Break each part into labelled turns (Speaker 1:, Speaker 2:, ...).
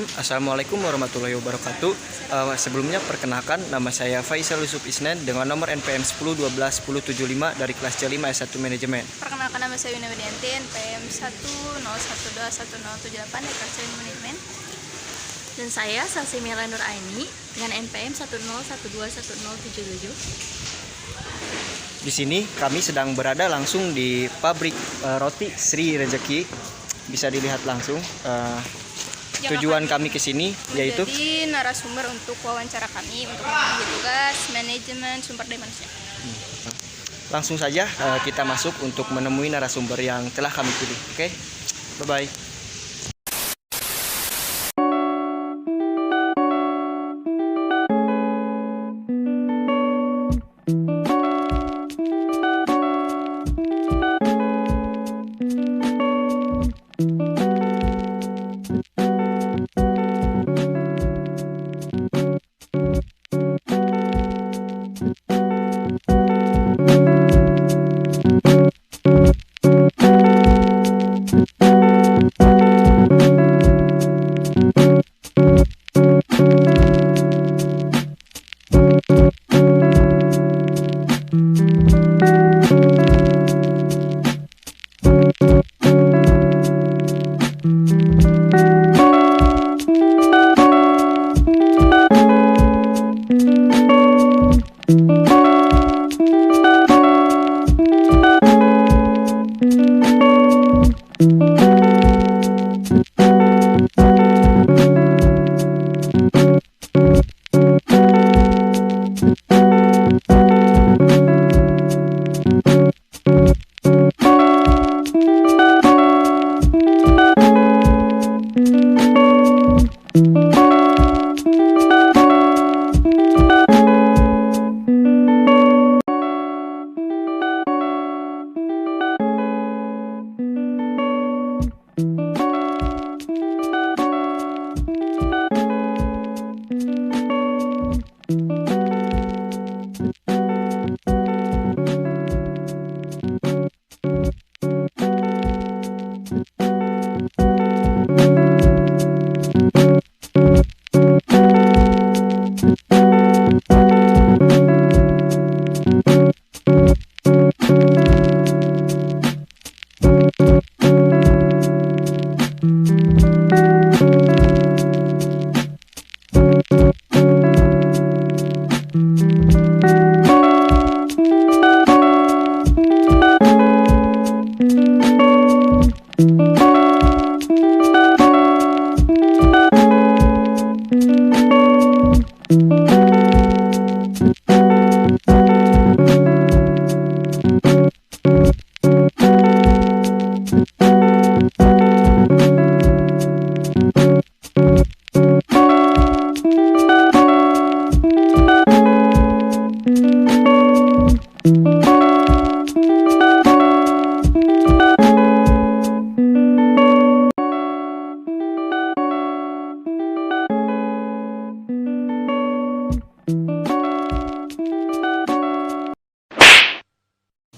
Speaker 1: Bismillahirrahmanirrahim. Assalamualaikum warahmatullahi wabarakatuh. Sebelumnya perkenalkan, nama saya Faisal Yusuf Isnen dengan nomor NPM 10121075 dari kelas C5 S1 Manajemen.
Speaker 2: Perkenalkan, nama saya Wina Widianti, NPM 10121078 dari kelas C Manajemen.
Speaker 3: Dan saya Salsimila Nur Aini dengan NPM 10121077.
Speaker 1: Di sini kami sedang berada langsung di pabrik roti Sri Rejeki. Bisa dilihat langsung. Tujuan kami ke sini yaitu
Speaker 2: menjadi narasumber untuk wawancara kami untuk mengambil tugas manajemen sumber daya manusia.
Speaker 1: Langsung saja kita masuk untuk menemui narasumber yang telah kami pilih. Oke, bye-bye.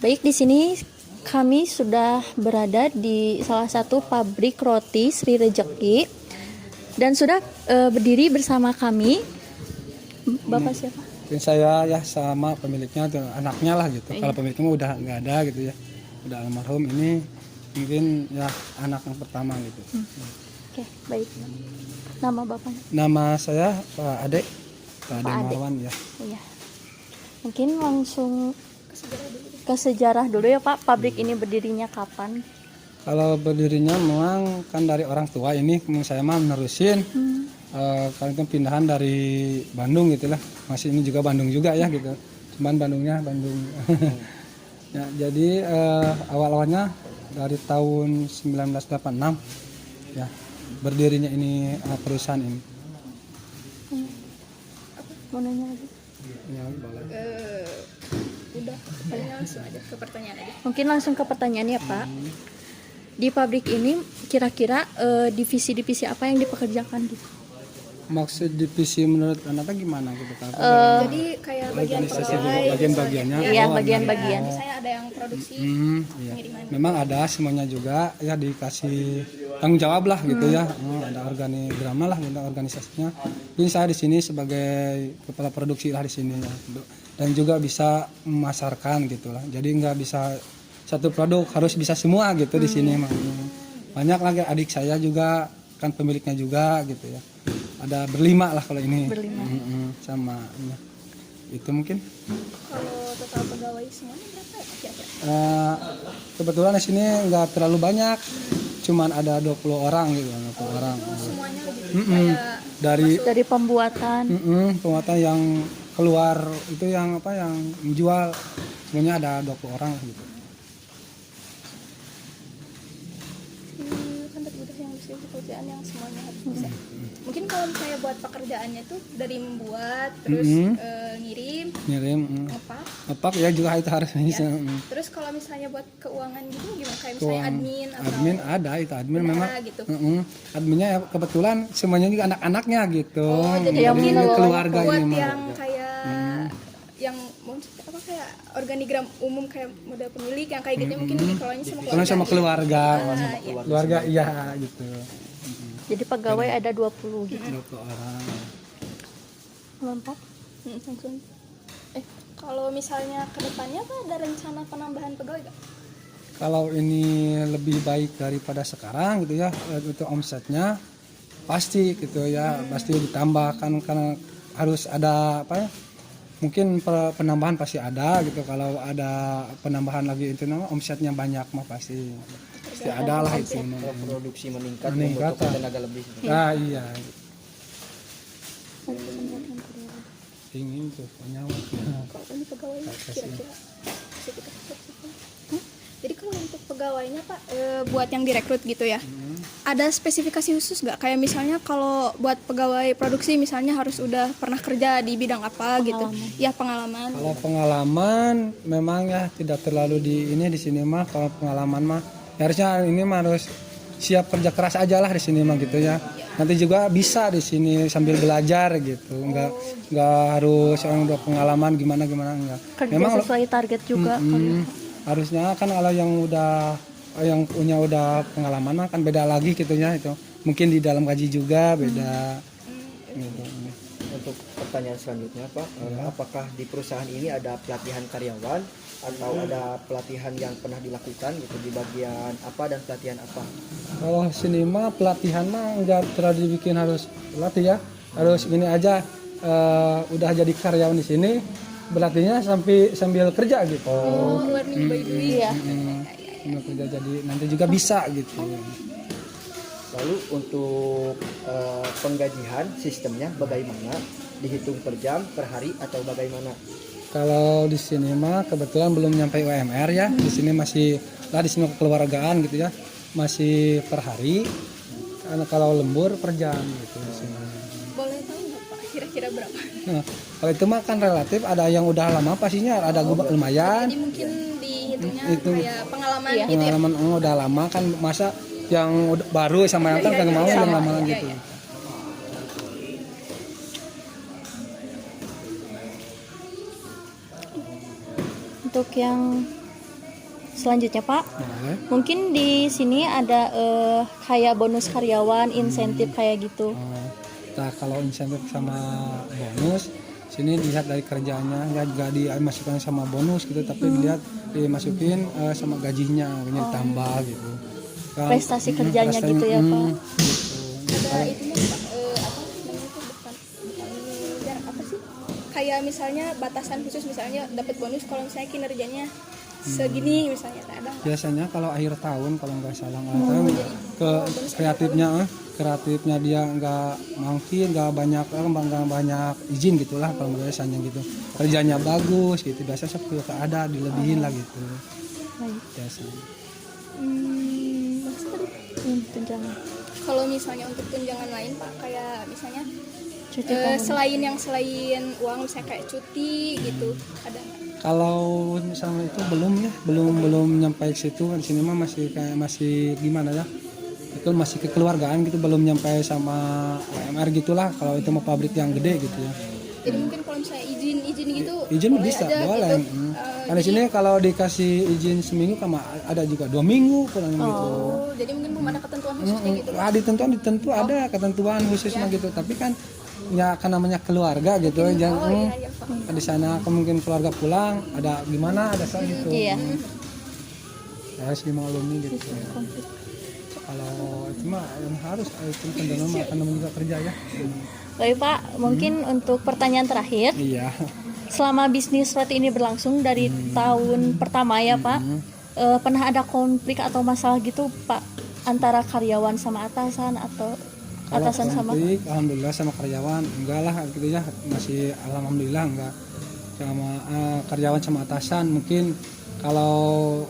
Speaker 3: Baik, di sini kami sudah berada di salah satu pabrik roti Sri Rejeki dan sudah berdiri bersama kami. Bapak siapa?
Speaker 4: Saya ya sama pemiliknya tuh, anaknya lah gitu.
Speaker 3: Iya.
Speaker 4: Kalau pemiliknya udah nggak ada gitu ya, udah almarhum. Ini mungkin ya anak yang pertama gitu.
Speaker 3: Oke, baik. Nama bapaknya?
Speaker 4: Nama saya Pak Ade, Pak Ade
Speaker 3: Pak Ade.
Speaker 4: Marwan ya.
Speaker 3: Iya. Mungkin langsung ke sejarah dulu ya Pak. Pabrik ini berdirinya kapan?
Speaker 4: Kalau berdirinya memang kan dari orang tua ini, saya mah menerusin. Kalau itu pindahan dari Bandung gitulah, masih ini juga Bandung juga ya gitu. Cuman Bandungnya Bandung. Ya, jadi awal-awalnya dari tahun 1986 ya berdirinya ini perusahaan ini.
Speaker 3: Mau nanya lagi?
Speaker 4: Ya, boleh.
Speaker 2: Udah, langsung aja ke pertanyaan aja.
Speaker 3: Mungkin langsung ke pertanyaannya Pak. Di pabrik ini kira-kira divisi-divisi apa yang dipekerjakan gitu?
Speaker 4: Maksud divisi menurut Renata gimana gitu kan?
Speaker 2: Jadi kayak bagian
Speaker 4: Organisasi
Speaker 2: pegawai,
Speaker 4: bagian-bagiannya.
Speaker 3: Iya,
Speaker 4: Oh,
Speaker 3: bagian-bagian.
Speaker 2: misalnya ada yang produksi
Speaker 4: iya.
Speaker 2: pengiriman.
Speaker 4: Memang ada semuanya juga ya dikasih tanggung jawab lah gitu ya. Ada organigramnya lah gitu organisasinya. Jadi saya di sini sebagai kepala produksi lah di sini ya. Dan juga bisa memasarkan gitu lah. Jadi nggak bisa satu produk harus bisa semua gitu di sini mah. Banyak lagi adik saya juga kan pemiliknya juga gitu ya. Ada berlima lah kalau ini.
Speaker 3: Berlima.
Speaker 4: Sama ya. Itu mungkin.
Speaker 2: Kalau total pegawai semuanya berapa ya kira-kira?
Speaker 4: Kebetulan di sini nggak terlalu banyak, cuman ada 20 orang gitu, 20 orang.
Speaker 2: Semuanya gitu kayak
Speaker 4: Dari
Speaker 3: pembuatan.
Speaker 4: penguatan yang keluar itu yang apa yang menjual semuanya ada 20 orang gitu.
Speaker 2: kan tadi udah yang deskripsi pekerjaan yang semuanya harus bisa. Mungkin kalau misalnya buat pekerjaannya tuh dari membuat terus ngirim,
Speaker 4: Ngirim,
Speaker 2: ngepak.
Speaker 4: ya juga itu harus bisa.
Speaker 2: Terus kalau misalnya buat keuangan gitu gimana? Kayak misalnya
Speaker 4: Keuangan.
Speaker 2: admin atau
Speaker 4: Admin ada itu admin
Speaker 2: bendahara
Speaker 4: memang.
Speaker 2: gitu.
Speaker 4: Adminnya ya kebetulan semuanya juga anak-anaknya gitu.
Speaker 2: jadi
Speaker 3: yang
Speaker 4: Jadi
Speaker 3: mengelola
Speaker 4: keluarga
Speaker 2: buat
Speaker 4: ini mah.
Speaker 2: yang kayak yang apa kayak organigram umum kayak model pemilik yang kayak gitu mungkin dikelolanya sama
Speaker 4: Kalau
Speaker 2: keluarga.
Speaker 4: sama keluarga,
Speaker 2: Iya.
Speaker 4: keluarga iya gitu.
Speaker 3: Jadi pegawai ada 20 gitu.
Speaker 4: 20 orang.
Speaker 3: Lompat.
Speaker 2: Langsung. Kalau misalnya ke depannya apa ada rencana penambahan pegawai gak?
Speaker 4: Kalau ini lebih baik daripada sekarang gitu ya, itu omsetnya pasti gitu ya, pasti ditambah kan karena harus ada apa ya? Mungkin penambahan pasti ada gitu. Kalau ada penambahan lagi itu nama omsetnya banyak mah pasti ada lah itu.
Speaker 1: Kalau produksi meningkat
Speaker 4: Meningkat,
Speaker 1: membutuhkan tenaga lebih.
Speaker 4: Nah iya. Ingin tuh nyawa.
Speaker 2: Kalau ini pegawainya kira-kira bisa kita sebutkan? Jadi kalau untuk pegawainya Pak, buat yang direkrut gitu ya, ada spesifikasi khusus nggak? Kayak misalnya kalau buat pegawai produksi misalnya harus udah pernah kerja di bidang apa gitu? Ya pengalaman.
Speaker 4: Kalau pengalaman memang ya tidak terlalu di sini mah kalau pengalaman mah ya harusnya ini mah harus siap kerja keras aja lah di sini mah gitu ya. Nanti juga bisa di sini sambil belajar gitu. Enggak harus yang udah pengalaman gimana enggak.
Speaker 3: Kerja
Speaker 4: Memang
Speaker 3: sesuai target juga.
Speaker 4: harusnya kan kalau yang punya udah pengalaman mah kan beda lagi gitu ya itu. Mungkin di dalam gaji juga beda. Gitu.
Speaker 1: Untuk pertanyaan selanjutnya Pak, apakah di perusahaan ini ada pelatihan karyawan atau ada pelatihan yang pernah dilakukan gitu di bagian apa dan pelatihan apa?
Speaker 4: Kalau sini mah pelatihan mah nggak terlalu dibikin harus pelatih ya, harus gini aja udah jadi karyawan di sini berlatihnya sambil kerja gitu.
Speaker 2: Keluar nih by the way.
Speaker 4: Sambil kerja jadi nanti juga bisa gitu.
Speaker 1: Lalu untuk penggajian sistemnya bagaimana? Dihitung per jam, per hari atau bagaimana?
Speaker 4: Kalau di sini mah kebetulan belum nyampe UMR ya. Di sini masih di sini kekeluargaan gitu ya. Masih per hari. Karena kalau lembur per jam gitu di sini.
Speaker 2: Boleh tahu nggak Pak kira-kira berapa?
Speaker 4: Nah, kalau itu mah kan relatif, ada yang udah lama pastinya ada lumayan.
Speaker 2: Jadi mungkin dihitungnya
Speaker 4: Itu.
Speaker 2: kayak pengalaman gitu ya.
Speaker 4: Pengalaman udah lama kan masa yang udah baru sama yang kan kagak mau yang lama gitu.
Speaker 3: Untuk yang selanjutnya Pak,
Speaker 4: Boleh.
Speaker 3: mungkin di sini ada kayak bonus karyawan, insentif kayak gitu.
Speaker 4: Nah kalau insentif sama bonus, sini dilihat dari kerjanya ya juga dimasukkan sama bonus gitu, tapi dilihat dimasukin sama gajinya, ditambah gitu. Kan,
Speaker 3: Prestasi kerjanya gitu ya Pak.
Speaker 4: Gitu.
Speaker 2: Ada itunya Pak, apa namanya itu bukan miliar apa sih? Kayak misalnya batasan khusus misalnya dapat bonus kalau misalnya kinerjanya segini misalnya ada nggak?
Speaker 4: Biasanya kalau akhir tahun kalau nggak salah ke kreatifnya dia nggak mungkin nggak banyak izin gitulah kalau biasanya gitu, kerjanya bagus gitu biasa seperti ada dilebihin lah gitu biasanya.
Speaker 3: Tunjangan.
Speaker 2: Kalau misalnya untuk tunjangan lain Pak, kayak misalnya
Speaker 3: Cuti tahunan.
Speaker 2: selain uang misalnya kayak cuti gitu ada nggak?
Speaker 4: Kalau misalnya itu belum nyampe ke situ, di sini mah masih gimana ya, itu masih kekeluargaan gitu, belum nyampe sama UMR gitulah kalau itu mau pabrik yang gede gitu ya.
Speaker 2: Jadi mungkin kalau misalnya izin gitu
Speaker 4: Izin
Speaker 2: boleh
Speaker 4: bisa,
Speaker 2: aja
Speaker 4: boleh.
Speaker 2: gitu.
Speaker 4: Karena di sini kalau dikasih izin seminggu ada juga 2 minggu kurang gitu.
Speaker 2: Oh, jadi mungkin belum ada ketentuan khususnya gitu.
Speaker 4: Ditentu ada ketentuan khususnya gitu, tapi kan ya kan namanya keluarga gitu, jangan di sana mungkin keluarga pulang ada gimana ada soal gitu.
Speaker 3: Iya.
Speaker 4: Harus dimaklumi gitu. Kalau itu mah yang harus itu kan namanya juga kerja ya.
Speaker 3: Baik Pak, mungkin untuk pertanyaan terakhir,
Speaker 4: Iya.
Speaker 3: selama bisnis roti ini berlangsung dari tahun pertama ya Pak, pernah ada konflik atau masalah gitu Pak antara karyawan sama atasan atau
Speaker 4: Kalau
Speaker 3: atasan sama?
Speaker 4: konflik, alhamdulillah sama karyawan enggak lah gitu ya, masih alhamdulillah enggak. Sama karyawan sama atasan mungkin kalau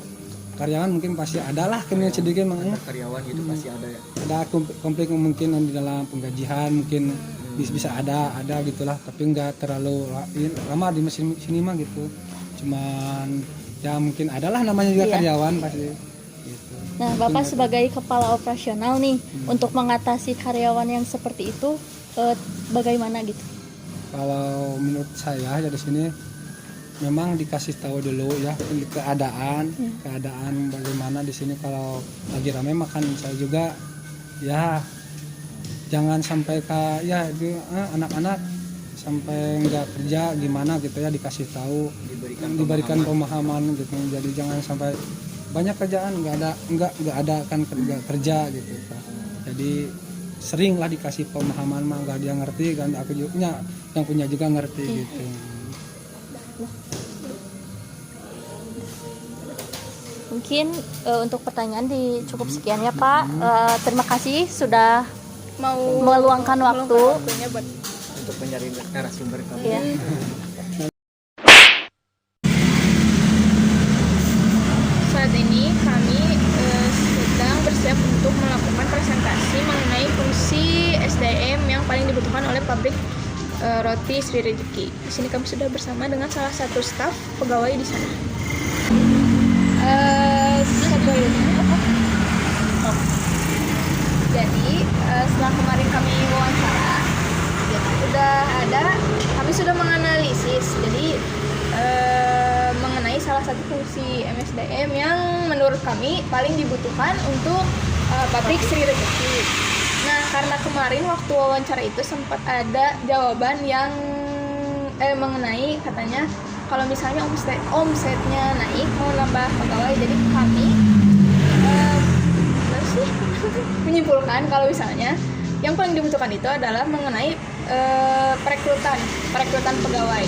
Speaker 4: karyawan mungkin pasti ada lah kena sedikit
Speaker 1: Karyawan itu pasti ada ya.
Speaker 4: ada konflik mungkin di dalam penggajian mungkin bisa ada gitulah, tapi enggak terlalu lama di mesin sini mah gitu, cuman ya mungkin adalah namanya juga
Speaker 3: Iya.
Speaker 4: karyawan pasti gitu.
Speaker 3: Nah Bapak sebagai kepala operasional nih, untuk mengatasi karyawan yang seperti itu bagaimana gitu?
Speaker 4: Kalau menurut saya ya di sini memang dikasih tahu dulu ya keadaan bagaimana di sini. Kalau lagi ramai makan saya juga ya jangan sampai anak-anak sampai nggak kerja gimana gitu ya, dikasih tahu, diberikan pemahaman gitu. Jadi jangan sampai banyak kerjaan nggak ada kan kerja gitu Pak. Jadi seringlah dikasih pemahaman mah nggak dia ngerti kan, aku juga yang punya juga ngerti gitu.
Speaker 3: Mungkin untuk pertanyaan cukup sekian ya Pak. Terima kasih sudah
Speaker 2: Mau
Speaker 3: meluangkan waktu.
Speaker 2: waktunya buat
Speaker 1: Untuk mencari narasumber kami.
Speaker 3: Ya.
Speaker 2: saat ini kami sedang bersiap untuk melakukan presentasi mengenai fungsi SDM yang paling dibutuhkan oleh pabrik roti Sri Rejeki. Di sini kami sudah bersama dengan salah satu staf pegawai di sana. Sebelumnya, jadi setelah kemarin kami wawancara, kami sudah menganalisis. Jadi mengenai salah satu fungsi MSDM yang menurut kami paling dibutuhkan untuk pabrik Sri Rejeki. Nah, karena kemarin waktu wawancara itu sempat ada jawaban yang mengenai katanya kalau misalnya omsetnya naik mau nambah pegawai, jadi kami menyimpulkan kalau misalnya yang paling dibutuhkan itu adalah mengenai perekrutan pegawai.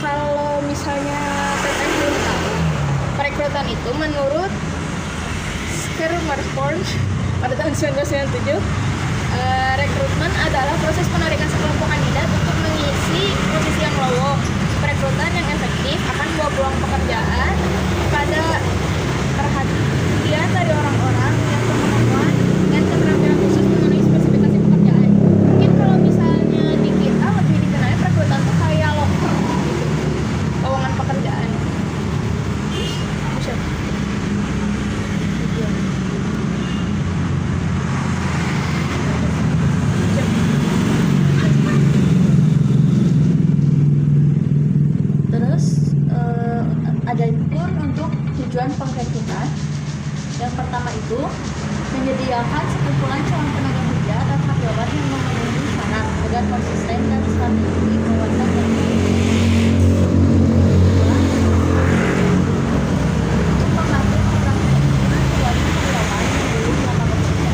Speaker 2: Kalau misalnya teteh belum tahu, perekrutan itu menurut Skermerform pada tahun 1997, rekrutmen adalah proses penarikan sekelompok kandidat untuk mengisi posisi yang lowong. Perekrutan yang efektif akan membawa peluang pekerjaan pada perhatian dari orang-orang yang berkemampuan dan keterampilan khusus mengenai spesifikasi pekerjaan. Mungkin kalau misalnya di kita lebih dikenal perekrutan itu kayak loker gitu, lowongan pekerjaan.
Speaker 3: Terus ada pun untuk tujuan pengrekrutan. Yang pertama itu menyediakan sekumpulan calon tenaga kerja dan karyawan yang memenuhi syarat agar konsisten dan strategi wawasan dan untuk mengatur program perekrutan keluarga karyawan yang belum lama bekerja.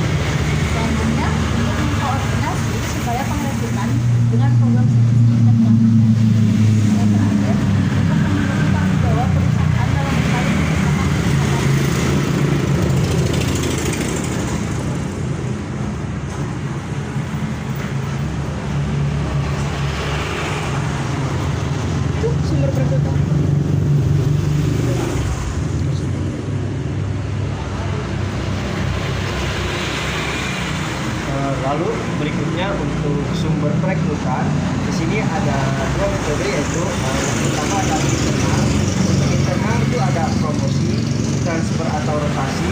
Speaker 3: Selanjutnya untuk mengkoordinasi supaya pengrekrutan dengan program strategi dan pelaksanaan. Yang terakhir untuk memenuhi tanggung jawab perusahaan dalam mencari
Speaker 2: Itu sumber perekrutan.
Speaker 1: Lalu berikutnya untuk sumber perekrutan, di sini ada dua metode, yaitu yang pertama adalah internal. Untuk internal itu ada promosi, transfer atau rotasi,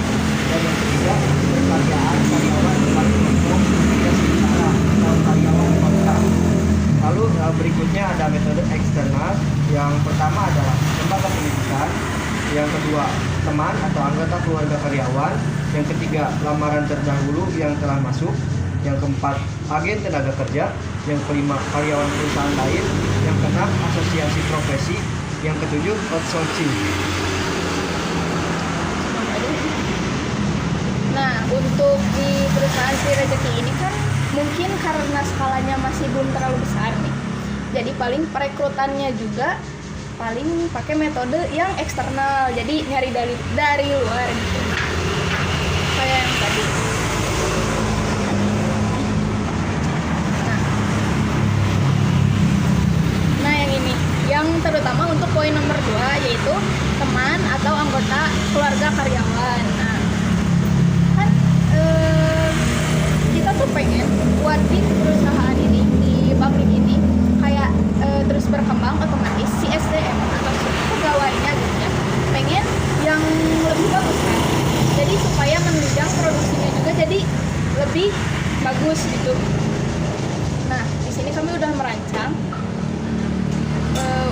Speaker 1: dan yang berikutnya ada metode eksternal. Yang pertama adalah lembaga pendidikan, yang kedua teman atau anggota keluarga karyawan, yang ketiga lamaran terdahulu yang telah masuk, yang keempat agen tenaga kerja, yang kelima karyawan perusahaan lain, yang keenam asosiasi profesi, yang ketujuh outsourcing.
Speaker 2: Nah, untuk di perusahaan Sri Rejeki ini kan mungkin karena skalanya masih belum terlalu besar nih. Jadi paling perekrutannya juga paling pakai metode yang eksternal. Jadi nyari dari luar gitu. Kayak yang tadi. Nah, yang ini. Yang terutama untuk poin nomor 2 yaitu teman atau anggota keluarga karyawan. Nah, kan kita tuh pengen buat di perusahaan ini, di pabrik ini kayak terus berkembang, otomatis si SDM atau si pegawainya gitu ya pengen yang lebih bagus kan, jadi supaya menunjang produksinya juga jadi lebih bagus gitu. Nah, di sini kami udah merancang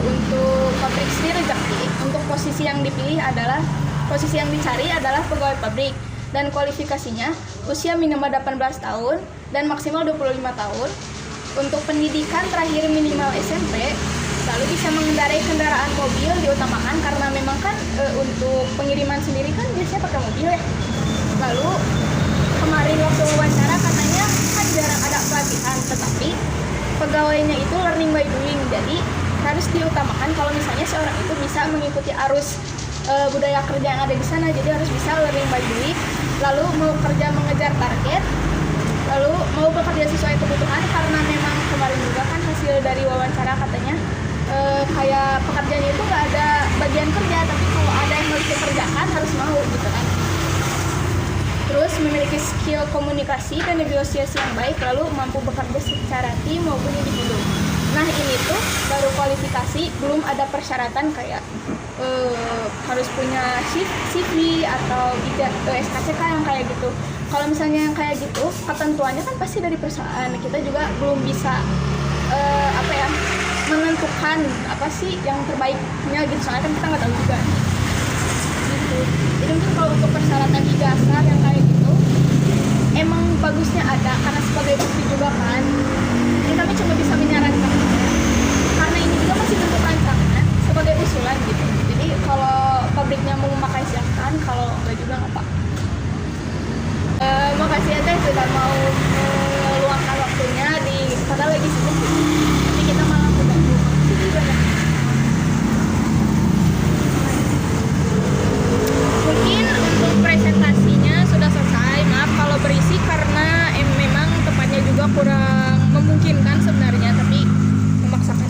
Speaker 2: untuk pabrik Sri Rejeki. Untuk posisi yang dipilih adalah posisi yang dicari adalah pegawai pabrik, dan kualifikasinya usia minimal 18 tahun dan maksimal 25 tahun. Untuk pendidikan terakhir minimal SMP, lalu bisa mengendarai kendaraan mobil diutamakan karena memang kan untuk pengiriman sendiri kan biasanya pakai mobil ya. Lalu kemarin waktu wawancara katanya kan jarang ada pelatihan, tetapi pegawainya itu learning by doing, jadi harus diutamakan kalau misalnya seorang itu bisa mengikuti arus budaya kerja yang ada di sana, jadi harus bisa learning by doing. Lalu mau kerja mengejar target, lalu mau bekerja sesuai kebutuhan, karena memang kemarin juga kan hasil dari wawancara katanya kayak pekerjaannya itu nggak ada bagian kerja, tapi kalau ada yang harus dikerjakan harus mau gitu kan. Terus memiliki skill komunikasi dan negosiasi yang baik, lalu mampu bekerja secara tim maupun individu. Nah, ini tuh baru kualifikasi, belum ada persyaratan kayak harus punya CV atau SKCK yang kayak gitu. Kalau misalnya yang kayak gitu, ketentuannya kan pasti dari perusahaan. Kita juga belum bisa menentukan apa sih yang terbaiknya gitu, soalnya kan kita nggak tahu juga gitu. Jadi mungkin kalau untuk persyaratan ijazah yang kayak gitu emang bagusnya ada, karena sebagai bukti juga kan. Jadi kami cuma bisa menyarankan, karena ini juga masih bentuk rancangan sebagai usulan gitu. Jadi kalau pabriknya mau memakai silahkan, kalau nggak juga nggak apa-apa. Makasih ya Teh sudah mau meluangkan waktunya di padahal lagi sibuk gitu. Tapi kita malah terganggu. Jadi banyak. Mungkin untuk presentasinya sudah selesai. Maaf kalau berisi karena memang tempatnya juga kurang memungkinkan sebenarnya, tapi memaksakan.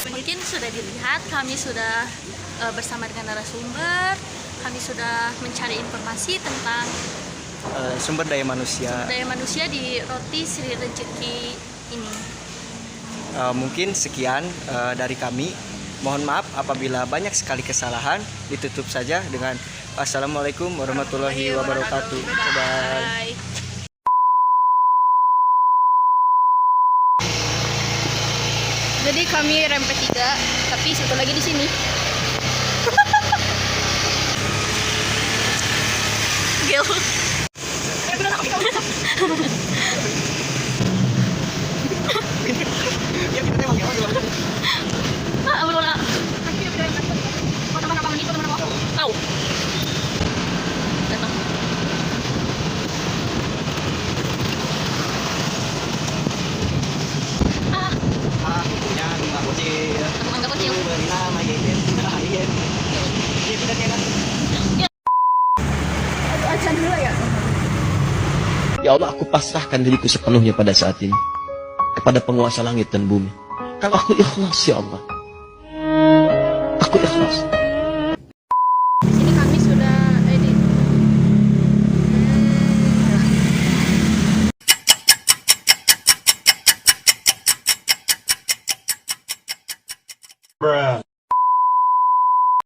Speaker 3: Mungkin sudah dilihat, kami sudah bersama dengan narasumber, kami sudah mencari informasi tentang
Speaker 1: Sumber daya manusia.
Speaker 3: di Roti Sri Rejeki ini.
Speaker 1: Mungkin sekian dari kami. Mohon maaf apabila banyak sekali kesalahan. Ditutup saja dengan Assalamualaikum warahmatullahi wabarakatuh. Bye.
Speaker 2: Jadi kami rempet 3, tapi satu lagi di sini.
Speaker 3: Gil. Tahu. Datang. Anggap kecil.
Speaker 2: Aduh, acan dulu ya.
Speaker 5: Ya Allah, aku pasrahkan diriku sepenuhnya pada saat ini kepada penguasa langit dan bumi. Kalau aku ikhlas, ya Allah. Aku ikhlas.
Speaker 2: Di sini kami sudah edit.
Speaker 6: Bruh.